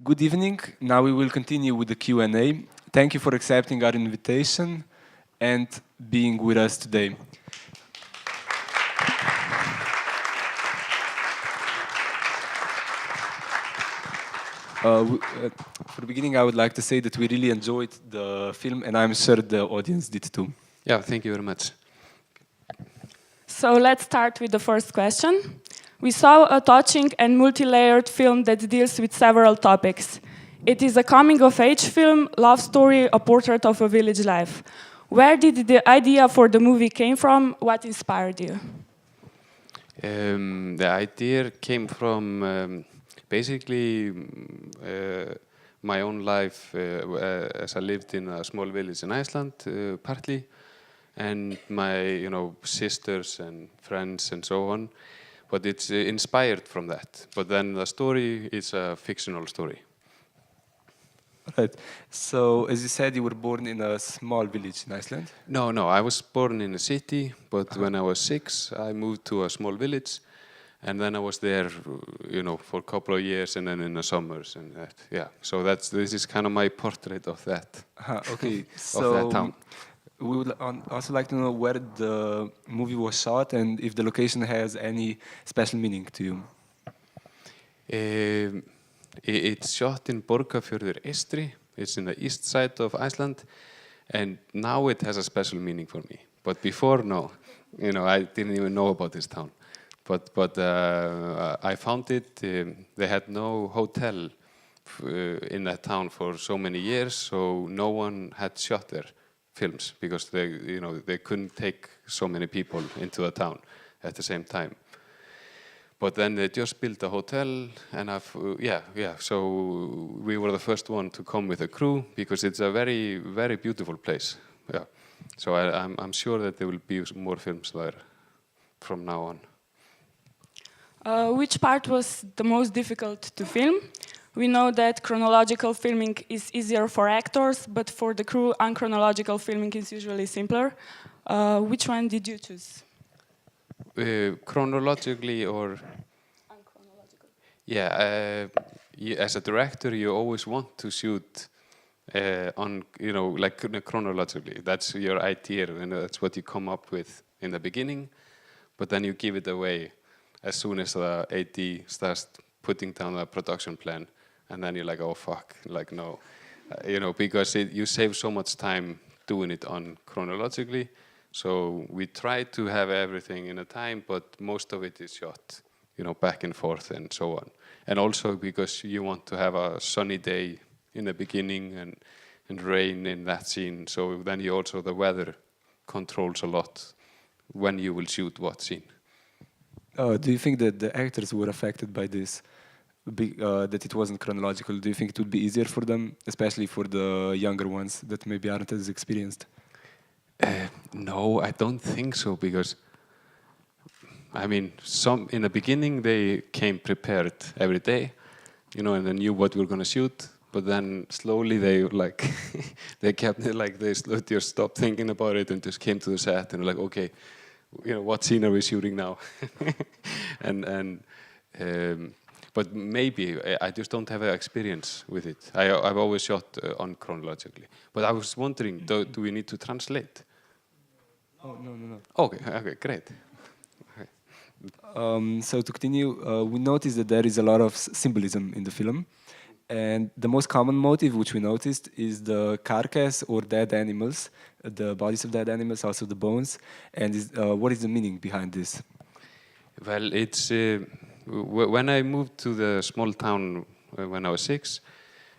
Good evening. Now we will continue with the Q&A. Thank you for accepting our invitation and being with us today. For the beginning, I would like to say that we really enjoyed the film, and I'm sure the audience did too. Yeah, thank you very much. So let's start with the first question. We saw a touching and multi-layered film that deals with several topics. It is a coming-of-age film, love story, a portrait of a village life. Where did the idea for the movie came from? What inspired you? The idea came from basically my own life as I lived in a small village in Iceland, partly, and my sisters and friends and so on. But it's inspired from that. But then the story is a fictional story. Right. So, as you said, you were born in a small village in Iceland? No, I was born in a city, but when I was 6, I moved to a small village. And then I was there, for a couple of years, and then in the summers and that. Yeah. So this is kind of my portrait of that. Okay. Of that town. We would also like to know where the movie was shot and if the location has any special meaning to you. It's shot in Borgarfjörður Eystri. It's in the east side of Iceland, and now it has a special meaning for me. But before, no. I didn't even know about this town. But I found it. They had no hotel in that town for so many years, so no one had shot there. Films because they couldn't take so many people into the town at the same time. But then they just built a hotel, and so we were the first one to come with a crew because it's a very, very beautiful place. Yeah. So I'm sure that there will be more films there from now on. Which part was the most difficult to film? We know that chronological filming is easier for actors, but for the crew, unchronological filming is usually simpler. Which one did you choose? Chronologically or? Unchronological. Yeah, as a director, you always want to shoot chronologically. That's your idea, and that's what you come up with in the beginning, but then you give it away as soon as the AD starts putting down the production plan. And then you're like, oh fuck, no, because you save so much time doing it on chronologically. So we try to have everything in a time, but most of it is shot, back and forth and so on. And also because you want to have a sunny day in the beginning and rain in that scene. So then the weather controls a lot when you will shoot what scene. Do you think that the actors were affected by this? That it wasn't chronological? Do you think it would be easier for them, especially for the younger ones that maybe aren't as experienced? No, I don't think so, because some in the beginning they came prepared every day, and they knew what we were going to shoot. But then slowly they they kept it they just stopped thinking about it and just came to the set and okay, what scene are we shooting now? But maybe I just don't have experience with it. I've always shot unchronologically. But I was wondering, do we need to translate? Oh, no. Okay, great. Okay. So to continue, we noticed that there is a lot of symbolism in the film. And the most common motive which we noticed is the carcass or dead animals, the bodies of dead animals, also the bones. And what is the meaning behind this? Well, it's... when I moved to the small town when I was 6,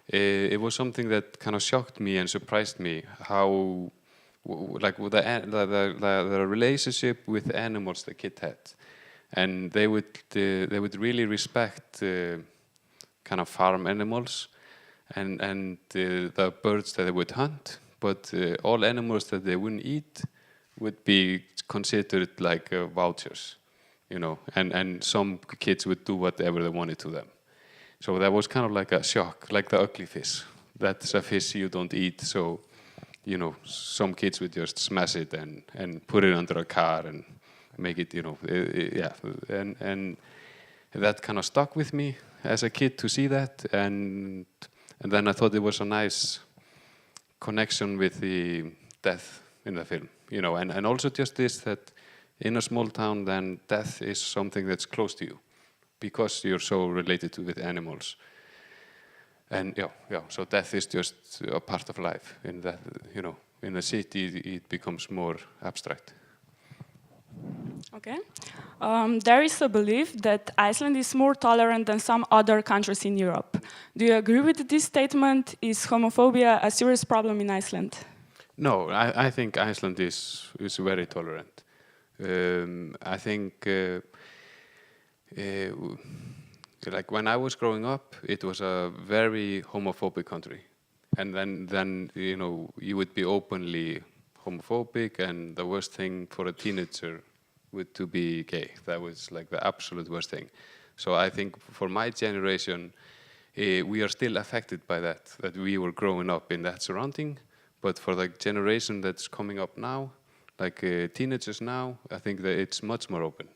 it was something that kind of shocked me and surprised me how, the relationship with animals the kid had, and they would really respect kind of farm animals and the birds that they would hunt, but all animals that they wouldn't eat would be considered like vouchers. And some kids would do whatever they wanted to them. So that was kind of like a shock, like the ugly fish. That's a fish you don't eat, so, some kids would just smash it and put it under a car and make it, yeah. And that kind of stuck with me as a kid to see that, and then I thought it was a nice connection with the death in the film, you know, and also just this, that in a small town, then death is something that's close to you because you're so related to with animals. And so death is just a part of life. In that, you know, in a city, it becomes more abstract. Okay. There is a belief that Iceland is more tolerant than some other countries in Europe. Do you agree with this statement? Is homophobia a serious problem in Iceland? No, I think Iceland is very tolerant. I think, like when I was growing up, it was a very homophobic country, and then you know, you would be openly homophobic, and the worst thing for a teenager would to be gay. That was like the absolute worst thing. So I think for my generation, we are still affected by that we were growing up in that surrounding. But for the generation that's coming up now, like teenagers now, I think that it's much more open.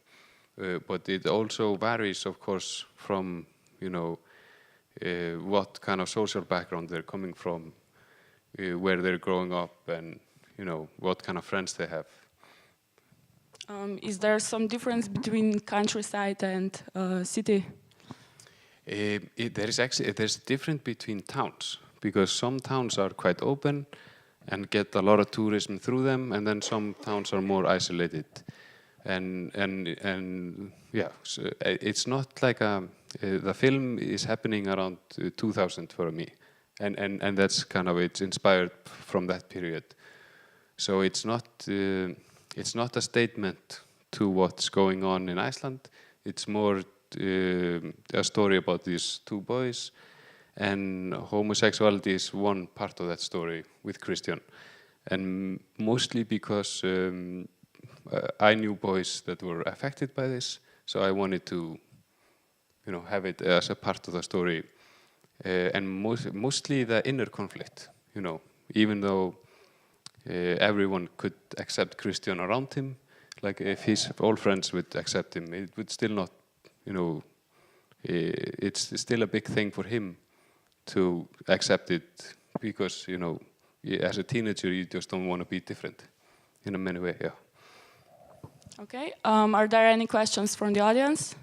But it also varies, of course, from, you know, what kind of social background they're coming from, where they're growing up, and, you know, what kind of friends they have. Is there some difference between countryside and city? There's a difference between towns, because some towns are quite open and get a lot of tourism through them, and then some towns are more isolated. And yeah, so it's not like the film is happening around 2000 for me, and that's kind of, it's inspired from that period. So it's not a statement to what's going on in Iceland. It's more a story about these two boys, and homosexuality is one part of that story with Christian, and mostly because I knew boys that were affected by this, so I wanted to, you know, have it as a part of the story, and mostly the inner conflict, you know, even though everyone could accept Christian around him, like if his old friends would accept him, it would still not, you know, it's still a big thing for him to accept it, because, you know, as a teenager you just don't want to be different in a many way. Yeah. Okay. Are there any questions from the audience?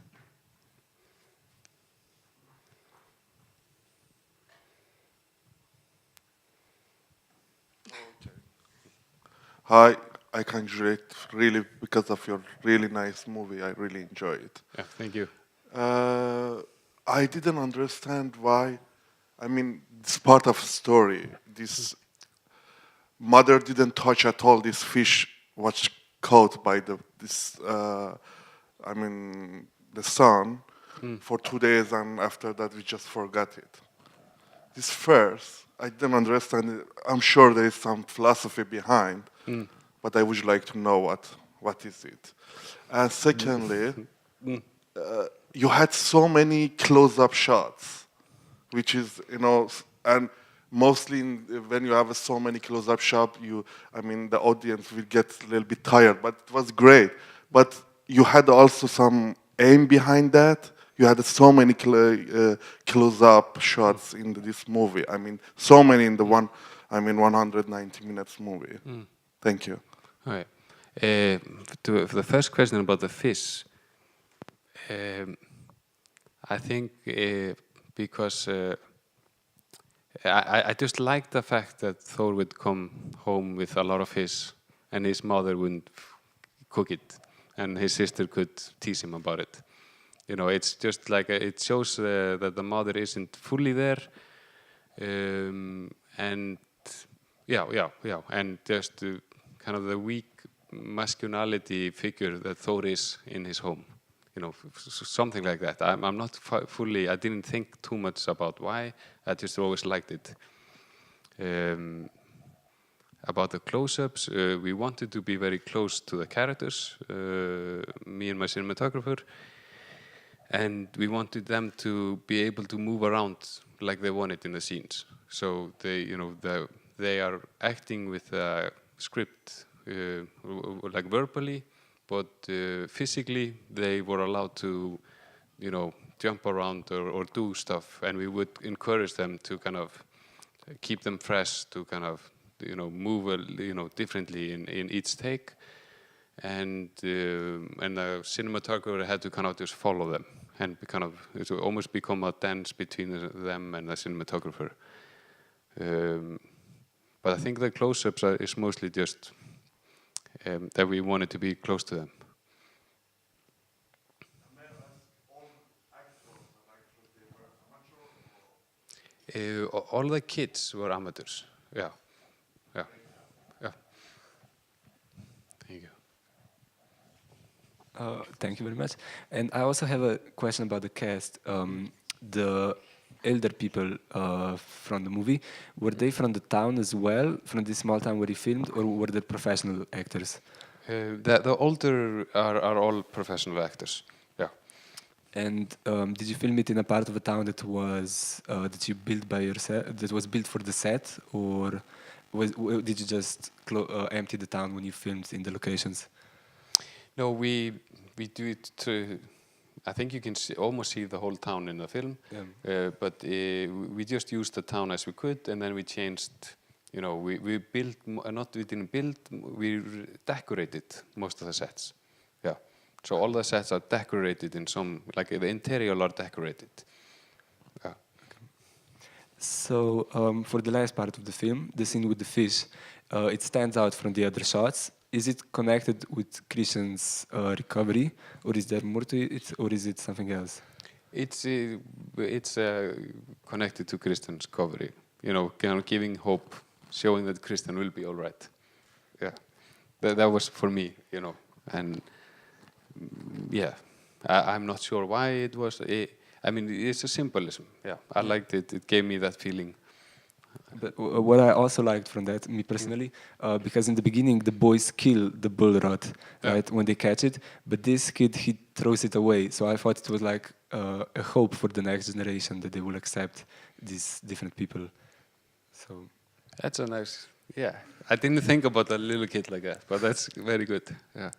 Hi, I congratulate really because of your really nice movie. I really enjoy it. Yeah, thank you. I didn't understand why. I mean, it's part of a story. This mother didn't touch at all this fish was caught by the son for 2 days, and after that we just forgot it. This first, I didn't understand it. I'm sure there is some philosophy behind, but I would like to know what is it. And secondly, you had so many close-up shots, which is, you know, and mostly when you have so many close-up shots, the audience will get a little bit tired, but it was great. But you had also some aim behind that. You had so many close-up shots in this movie. I mean, so many in the 190 minutes movie. Thank you. All right. For the first question about the fish, I think because I just like the fact that Thor would come home with a lot of fish, and his mother wouldn't cook it, and his sister could tease him about it. You know, it's just like it shows that the mother isn't fully there, and and just kind of the weak masculinity figure that Thor is in his home. You know, something like that. I'm not fully. I didn't think too much about why. I just always liked it. About the close-ups, we wanted to be very close to the characters, me and my cinematographer, and we wanted them to be able to move around like they wanted in the scenes. So they are acting with a script, like verbally, but physically they were allowed to you know, jump around or do stuff, and we would encourage them to kind of keep them fresh, to kind of, you know, move you know, differently in each take, and the cinematographer had to kind of just follow them and kind of it would almost become a dance between them and the cinematographer. But I think the close-ups is mostly just that we wanted to be close to them. All the kids were amateurs. Yeah. Thank you. Thank you very much. And I also have a question about the cast. The elder people from the movie, were they from the town as well, from this small town where you filmed, or were they professional actors? The older are all professional actors. Yeah. And did you film it in a part of a town that was that you built by yourself, that was built for the set, or did you just empty the town when you filmed in the locations? No, we do it to. I think you can almost see the whole town in the film, yeah. But we just used the town as we could, and then we changed. You know, we built. We didn't build. We decorated most of the sets. Yeah. So all the sets are decorated in some, like the interior are decorated. Yeah. Okay. So for the last part of the film, the scene with the fish, it stands out from the other shots. Is it connected with Christian's recovery, or is there more to it, or is it something else? It's connected to Christian's recovery. You know, kind of giving hope, showing that Christian will be all right. Yeah, that was for me. You know, and yeah, I'm not sure why it was. I mean, it's a symbolism. Yeah, I liked it. It gave me that feeling. But what I also liked from that, me personally, because in the beginning the boys kill the bull rod, right, when they catch it, but this kid, he throws it away. So I thought it was like a hope for the next generation that they will accept these different people. So that's a nice, yeah. I didn't think about a little kid like that, but that's very good. Yeah.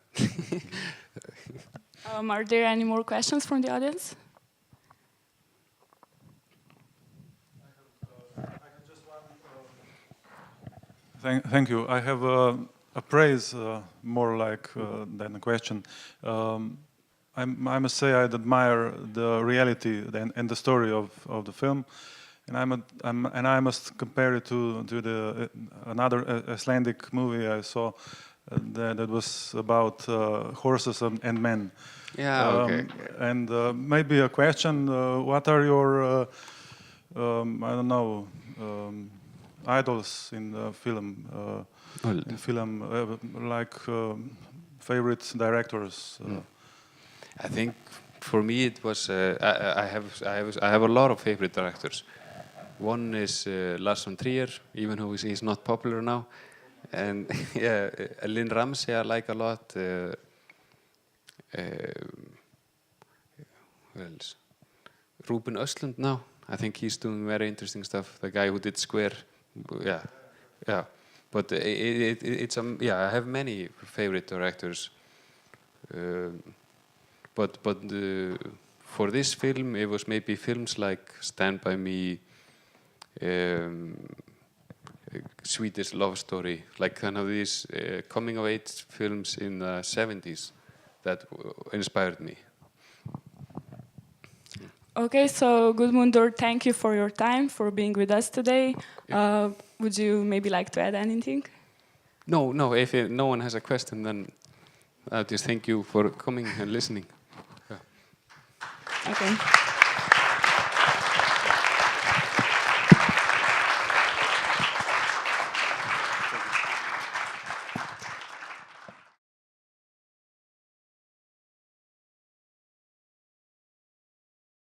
Are there any more questions from the audience? Thank you. I have a praise, more like than a question. I must say I admire the reality and the story of the film, and I must compare it to another Icelandic movie I saw that was about horses and men. Yeah. Okay. And maybe a question: what are your I don't know. Idols in the film, like favorite directors. I think for me it was. I have a lot of favorite directors. One is Lars von Trier, even though he's not popular now, and yeah, Lynn Ramsey I like a lot. Who else? Ruben Östlund now. I think he's doing very interesting stuff. The guy who did Square. Yeah. But it's yeah. I have many favorite directors, but for this film, it was maybe films like Stand By Me, Swedish Love Story, like kind of these coming of age films in the 70s that inspired me. Okay, so Guðmundur, thank you for your time, for being with us today. Yeah. Would you maybe like to add anything? No. If no one has a question, then I'll just thank you for coming and listening. Yeah. Okay.